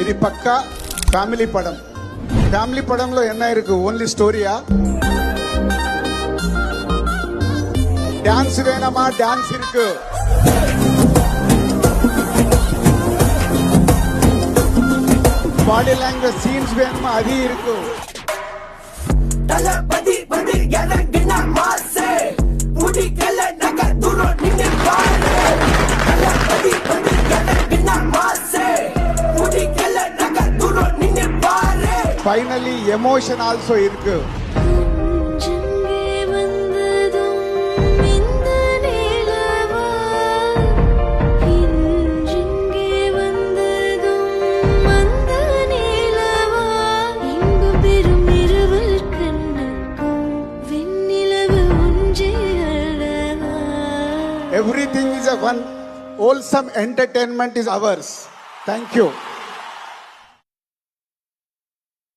ఇది పక్కా family పడం. Family పడంలో என்ன இருக்கு? ఓన్లీ స్టోరీయా? டான்ஸ் வேணுமா? டான்ஸ் இருக்கு. பாடி லாங்குவேஜ் சீன்ஸ் வேணுமா? அது இருக்கு. தலபதி வந்து இறங்கினா மாசே முடிக்கல நகர் தூரம் நின்னு பாரு. தலபதி வந்து இறங்கினா மாசே முடிக்கல நகர் தூரம் நின்னு பாரு. ஃபைனலி எமோஷன் ஆல்சோ இருக்கு. Everything is a one wholesome entertainment is ours. Thank you.